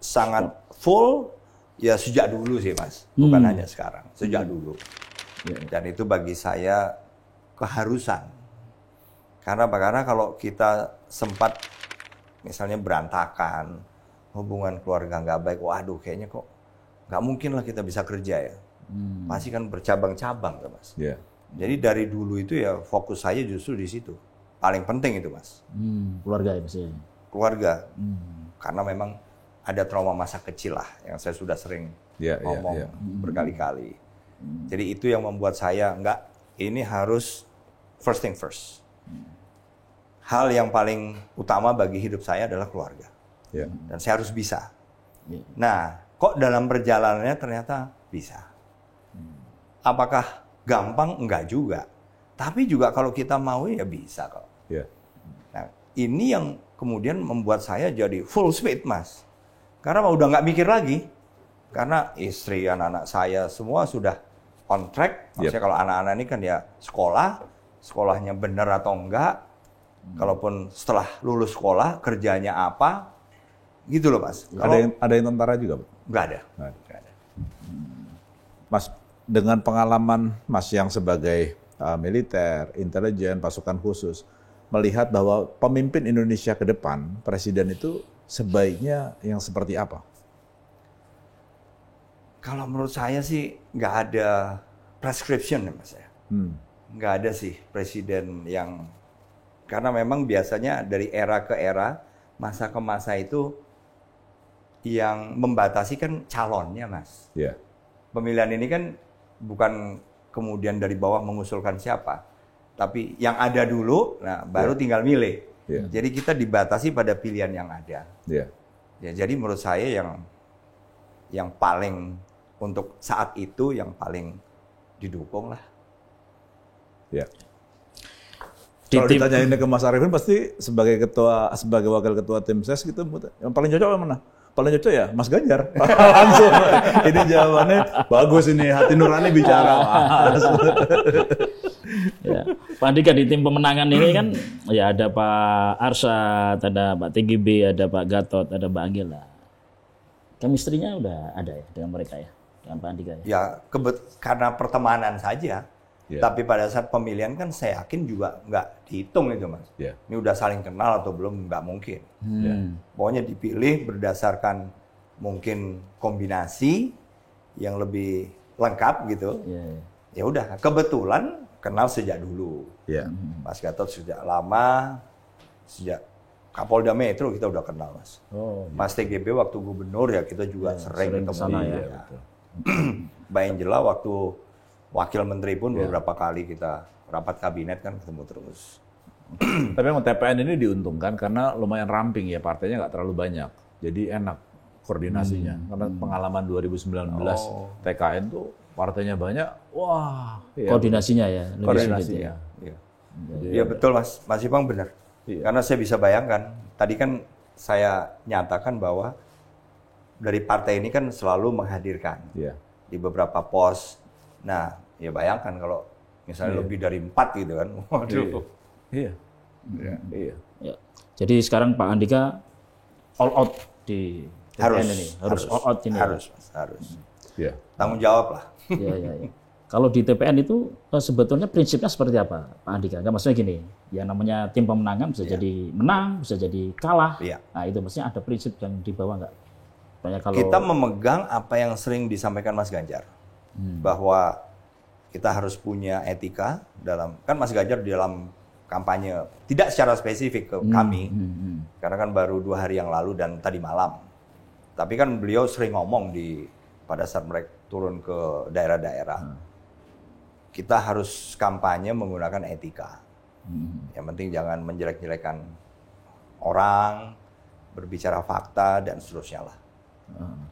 sangat full. Ya sejak dulu sih, Mas. Bukan hanya sekarang. Sejak dulu. Dan itu bagi saya keharusan. Karena kalau kita sempat misalnya berantakan, hubungan keluarga nggak baik, waduh kayaknya kok nggak mungkin lah kita bisa kerja ya. Pasti kan bercabang-cabang, Mas. Jadi dari dulu itu ya fokus saya justru di situ. Paling penting itu, Mas. Keluarga ya, Mas. Keluarga. Karena memang ada trauma masa kecil lah yang saya sudah sering ngomong berkali-kali. Jadi itu yang membuat saya ini harus first thing first. Hal yang paling utama bagi hidup saya adalah keluarga. Dan saya harus bisa. Nah, kok dalam perjalanannya ternyata bisa. Apakah gampang? Enggak juga. Tapi juga kalau kita mau ya bisa kok. Nah, ini yang kemudian membuat saya jadi full speed, Mas. Karena udah nggak mikir lagi. Karena istri, anak-anak saya semua sudah on track. Maksudnya kalau anak-anak ini kan ya sekolahnya benar atau enggak. Kalaupun setelah lulus sekolah, kerjanya apa. Gitu loh, Mas. Ada yang tentara juga, Pak? Nggak ada. Mas, dengan pengalaman Mas yang sebagai militer, intelijen, pasukan khusus, melihat bahwa pemimpin Indonesia ke depan, presiden itu sebaiknya yang seperti apa? Kalau menurut saya sih nggak ada prescription ya, Mas. Nggak ada sih presiden yang... Karena memang biasanya dari era ke era, masa ke masa itu yang membatasi kan calonnya, Mas. Pemilihan ini kan bukan kemudian dari bawah mengusulkan siapa, tapi yang ada dulu, nah baru tinggal milih. Jadi kita dibatasi pada pilihan yang ada. Ya, jadi menurut saya yang paling untuk saat itu yang paling didukung lah. Kalau ditanyain ke Mas Arifin pasti sebagai wakil ketua tim ses gitu, yang paling cocok mana? Paling cocok ya Mas Ganjar. Langsung. Ini jawabannya bagus ini, hati nurani bicara. Pak Andika, di tim pemenangan ini kan ya ada Pak Arsyad, ada Pak TGB, ada Pak Gatot, ada Mbak Angela. Chemistry-nya udah ada ya dengan mereka ya, dengan Pak Andika ya? Ya karena pertemanan saja. Tapi pada saat pemilihan kan saya yakin juga nggak dihitung itu Mas. Ini udah saling kenal atau belum, nggak mungkin. Pokoknya dipilih berdasarkan mungkin kombinasi yang lebih lengkap gitu. Ya udah, kebetulan kenal sejak dulu. Mas Gatot sejak lama, sejak Kapolda Metro kita udah kenal Mas. Mas TGB waktu gubernur ya kita juga sering ketemu. Mbak Angela waktu wakil menteri pun beberapa kali kita rapat kabinet kan ketemu terus. Tapi memang TPN ini diuntungkan karena lumayan ramping ya, partainya nggak terlalu banyak. Jadi enak koordinasinya. Karena pengalaman 2019 TKN tuh partainya banyak, wah. Koordinasinya ya. Koordinasinya. Ya betul Mas Ipang benar. Karena saya bisa bayangkan, tadi kan saya nyatakan bahwa dari partai ini kan selalu menghadirkan di beberapa pos. Nah, ya bayangkan kalau misalnya lebih dari 4 gitu kan. Waduh. Iya. Jadi sekarang Pak Andika all out di TPN ini. Harus all out ini. Harus. Tanggung jawab lah. Iya. Kalau di TPN itu sebetulnya prinsipnya seperti apa, Pak Andika? Enggak, maksudnya gini, yang namanya tim pemenangan bisa jadi menang, bisa jadi kalah. Nah itu maksudnya ada prinsip yang dibawa nggak? Kita memegang apa yang sering disampaikan Mas Ganjar. Bahwa kita harus punya etika dalam, kan Mas Ganjar di dalam kampanye, tidak secara spesifik ke kami, karena kan baru 2 hari yang lalu dan tadi malam. Tapi kan beliau sering ngomong pada saat mereka turun ke daerah-daerah. Kita harus kampanye menggunakan etika. Yang penting jangan menjelek-jelekan orang, berbicara fakta, dan seterusnya lah.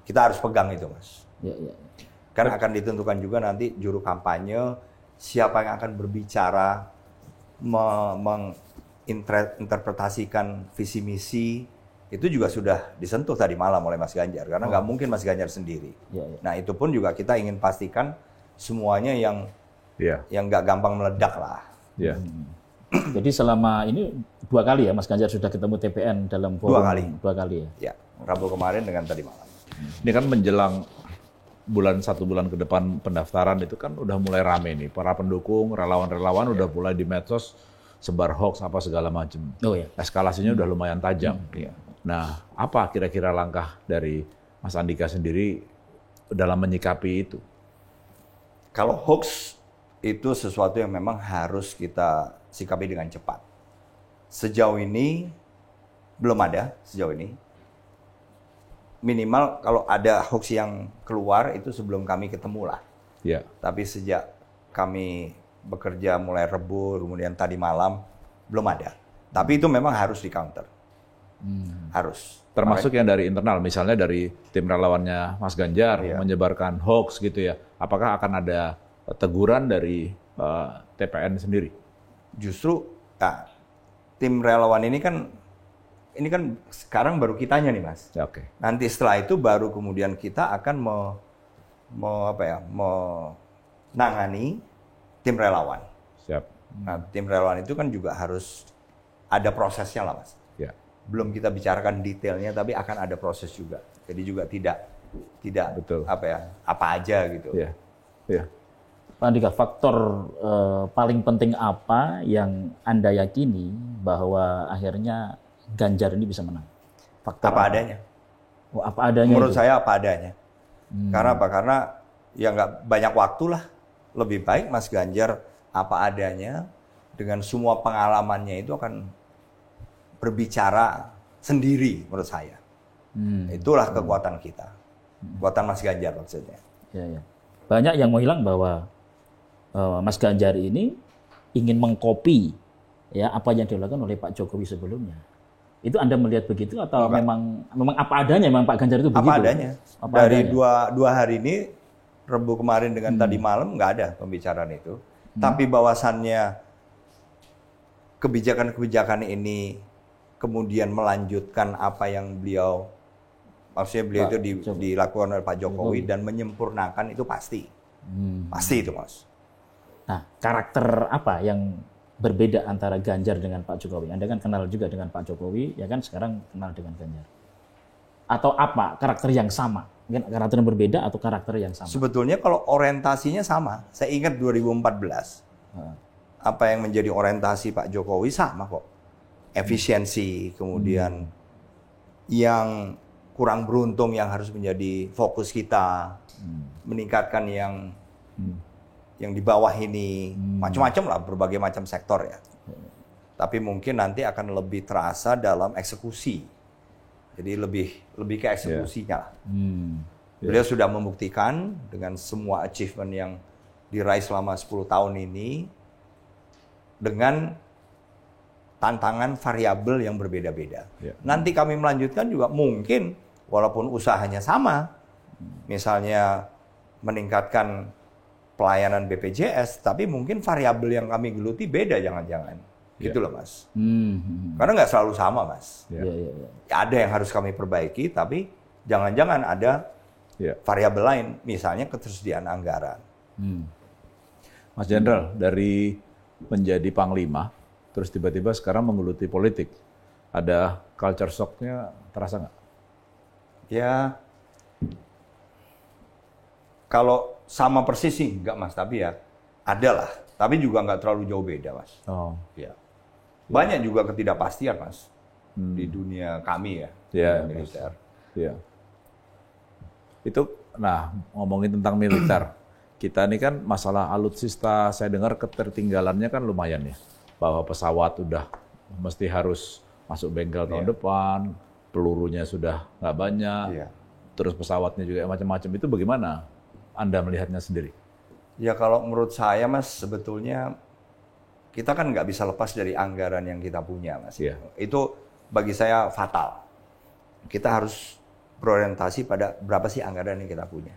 Kita harus pegang itu, Mas. Karena akan ditentukan juga nanti juru kampanye, siapa yang akan berbicara, menginterpretasikan visi misi, itu juga sudah disentuh tadi malam oleh Mas Ganjar. Karena nggak mungkin Mas Ganjar sendiri. Nah itu pun juga kita ingin pastikan semuanya yang nggak gampang meledak lah. Jadi selama ini 2 kali ya Mas Ganjar sudah ketemu TPN dalam forum? 2 kali ya? Rabu kemarin dengan tadi malam. Ini kan menjelang 1 bulan ke depan pendaftaran itu kan udah mulai rame nih. Para pendukung, relawan-relawan udah mulai di medsos sebar hoax apa segala macam. Eskalasinya udah lumayan tajam. Nah, apa kira-kira langkah dari Mas Andika sendiri dalam menyikapi itu? Kalau hoax itu sesuatu yang memang harus kita sikapi dengan cepat. Sejauh ini belum ada sejauh ini. Minimal kalau ada hoax yang keluar itu sebelum kami ketemu lah. Tapi sejak kami bekerja mulai Rebu, kemudian tadi malam, belum ada. Tapi itu memang harus di-counter. Harus. Termasuk yang dari internal, misalnya dari tim relawannya Mas Ganjar menyebarkan hoax gitu ya. Apakah akan ada teguran dari TPN sendiri? Justru tim relawan ini kan sekarang baru kitanya nih Mas. Nanti setelah itu baru kemudian kita akan menangani tim relawan. Nah, tim relawan itu kan juga harus ada prosesnya lah Mas. Belum kita bicarakan detailnya, tapi akan ada proses juga. Jadi juga tidak betul. Apa aja gitu. Pak Andika, faktor paling penting apa yang Anda yakini bahwa akhirnya Ganjar ini bisa menang? Faktor apa adanya. Apa adanya? Menurut saya apa adanya. Karena apa? Karena ya nggak banyak waktu lah. Lebih baik Mas Ganjar apa adanya, dengan semua pengalamannya itu akan berbicara sendiri menurut saya. Itulah kekuatan kita. Kekuatan Mas Ganjar maksudnya. Banyak yang mau hilang bahwa Mas Ganjar ini ingin mengkopi apa yang dilakukan oleh Pak Jokowi sebelumnya. Itu Anda melihat begitu atau memang apa adanya memang Pak Ganjar itu begitu? Apa adanya. Dari dua hari ini, Rebu kemarin dengan tadi malam nggak ada pembicaraan itu. Tapi bahwasannya kebijakan-kebijakan ini kemudian melanjutkan apa yang maksudnya beliau itu dilakukan oleh Pak Jokowi dan menyempurnakan itu pasti. Pasti itu Mas. Nah, karakter apa yang berbeda antara Ganjar dengan Pak Jokowi? Anda kan kenal juga dengan Pak Jokowi, ya kan sekarang kenal dengan Ganjar. Atau apa karakter yang sama? Mungkin karakter yang berbeda atau karakter yang sama? Sebetulnya kalau orientasinya sama. Saya ingat 2014 apa yang menjadi orientasi Pak Jokowi sama kok. Efisiensi, kemudian yang kurang beruntung yang harus menjadi fokus kita, meningkatkan yang di bawah ini, macam-macam lah, berbagai macam sektor ya. Tapi mungkin nanti akan lebih terasa dalam eksekusi. Jadi lebih ke eksekusinya. Beliau sudah membuktikan dengan semua achievement yang diraih selama 10 tahun ini dengan tantangan variabel yang berbeda-beda. Nanti kami melanjutkan juga mungkin walaupun usahanya sama, misalnya meningkatkan pelayanan BPJS, tapi mungkin variabel yang kami geluti beda jangan-jangan. Gitu loh Mas. Karena nggak selalu sama Mas. Ada yang harus kami perbaiki, tapi jangan-jangan ada variabel lain, misalnya ketersediaan anggaran. Mas Jenderal, dari menjadi Panglima, terus tiba-tiba sekarang menggeluti politik, ada culture shock-nya terasa nggak? Ya, kalau sama persis sih nggak Mas, tapi ya ada lah. Tapi juga nggak terlalu jauh beda Mas. Ya. Banyak juga ketidakpastian Mas di dunia kami ya, militer. Itu, nah ngomongin tentang militer, kita ini kan masalah alutsista, saya dengar ketertinggalannya kan lumayan ya. Bahwa pesawat udah mesti harus masuk bengkel tahun depan, pelurunya sudah nggak banyak, terus pesawatnya juga macam-macam. Itu bagaimana Anda melihatnya sendiri? Ya kalau menurut saya Mas, sebetulnya kita kan nggak bisa lepas dari anggaran yang kita punya Mas. Itu bagi saya fatal. Kita harus berorientasi pada berapa sih anggaran yang kita punya.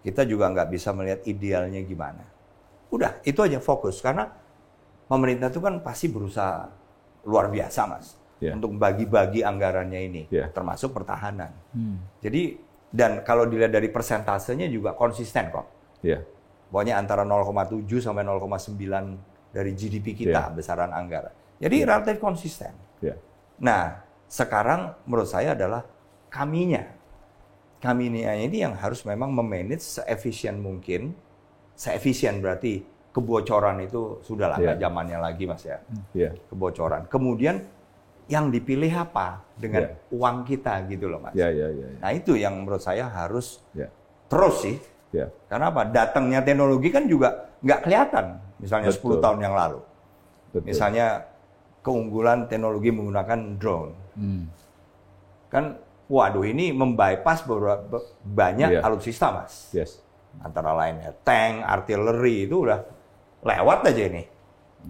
Kita juga nggak bisa melihat idealnya gimana. Udah, itu aja fokus. Karena pemerintah itu kan pasti berusaha luar biasa Mas. Untuk bagi-bagi anggarannya ini. Termasuk pertahanan. Jadi, dan kalau dilihat dari persentasenya juga konsisten kok. Pokoknya antara 0,7 sampai 0,9 dari GDP kita besaran anggaran. Jadi relatif konsisten. Nah, sekarang menurut saya adalah kaminya ini yang harus memang memanage seefisien mungkin. Seefisien berarti kebocoran itu sudah lah nggak zamannya lagi Mas ya. Kebocoran. Kemudian yang dipilih apa dengan uang kita gitu loh Mas. Nah itu yang menurut saya harus terus sih. Karena apa? Datangnya teknologi kan juga nggak kelihatan. Misalnya 10 tahun yang lalu. Misalnya keunggulan teknologi menggunakan drone. Kan, waduh ini membypass beberapa banyak alutsista Mas. Antara lainnya tank, artileri itu udah lewat aja ini.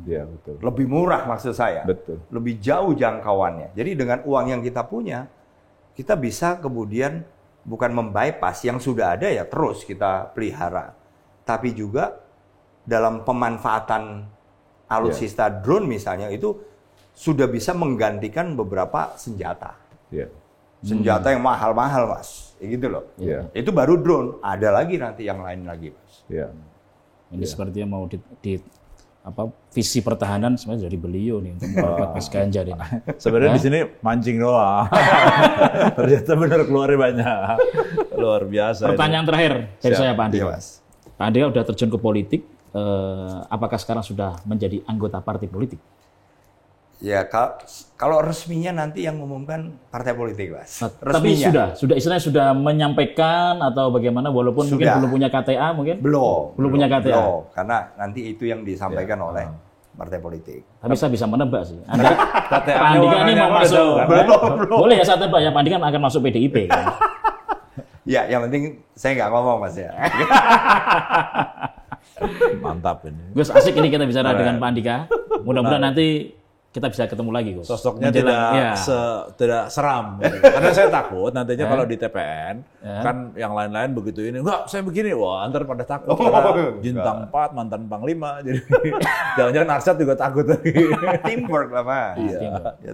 Betul. Lebih murah maksud saya. Lebih jauh jangkauannya. Jadi dengan uang yang kita punya, kita bisa kemudian bukan membypass yang sudah ada ya terus kita pelihara. Tapi juga dalam pemanfaatan alutsista drone misalnya itu sudah bisa menggantikan beberapa senjata. Senjata yang mahal-mahal Mas. Gitu loh. Itu baru drone. Ada lagi nanti yang lain lagi Mas. Ini sepertinya mau visi pertahanan sebenarnya dari beliau nih untuk memperkuat Mas Ganjar ini. Sebenarnya di sini mancing doang. Ternyata benar keluarnya banyak. Luar biasa. Pertanyaan terakhir dari saya Pak Andika. Pak Andika udah terjun ke politik. Apakah sekarang sudah menjadi anggota partai politik? Ya kalau resminya nanti yang mengumumkan partai politik Mas. Tapi sudah istilahnya sudah menyampaikan atau bagaimana walaupun mungkin belum punya KTA mungkin? Belum punya KTA. Belum, karena nanti itu yang disampaikan oleh partai politik. Tapi saya bisa menebak sih. Pak Andika ini mau masuk. Belum. Boleh ya saya tebak ya Pak Andika akan masuk PDIP kan? Ya, yang penting saya nggak ngomong Mas ya. Mantap ini. Gus, asik ini kita bicara dengan Pak Andika. Mudah-mudahan nanti kita bisa ketemu lagi, Gus. Sosoknya tidak seram. Karena saya takut nantinya kalau di TPN, kan yang lain-lain begitu ini, enggak, saya begini, wah, antar pada takut. Bintang 4, mantan Panglima, jadi jangan-jangan Arsyad juga takut lagi. Teamwork lah, Mas.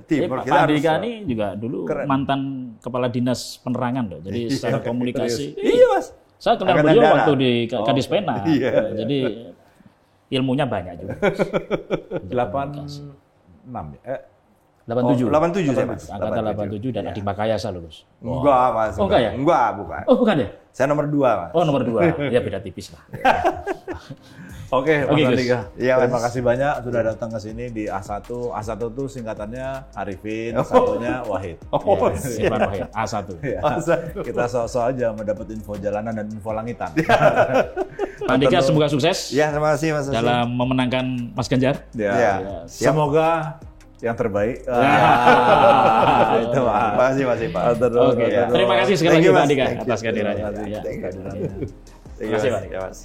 Teamwork. Pak Andika ini juga dulu mantan Kepala Dinas Penerangan loh, jadi secara komunikasi. Iya, Mas. Saya kenal beliau waktu di Kadis Pena, jadi ilmunya banyak juga. 86 ya? 87. 87 saya, Mas. Angkatan 87 dan adik Makayasa lulus. Enggak, Mas. Oh, enggak ya? Enggak, bukan. Oh, bukan ya? Saya nomor 2, Mas. Oh, nomor 2. Ya beda tipis lah. Oke, Mas Andika. Iya, Terima Mas. kasih banyak sudah datang ke sini di A1. A1 itu singkatannya Arifin, satunya Wahid. Irfan Wahid, A1. Ya. Kita sok-sok aja mendapat info jalanan dan info langitan. Pak Andika semoga sukses Ya, terima kasih, Mas. dalam memenangkan Mas Ganjar. Ya. Siap. Semoga yang terbaik. Itu Pak. Terima kasih, Mas Ipa. Oke, terima kasih sekali Thank lagi you, Pak Mas. Andika Thank you. atas kehadirannya. Thank you. Ya. Thank you. Terima kasih, Pak. Ya, Mas.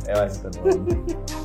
Ya, Mas.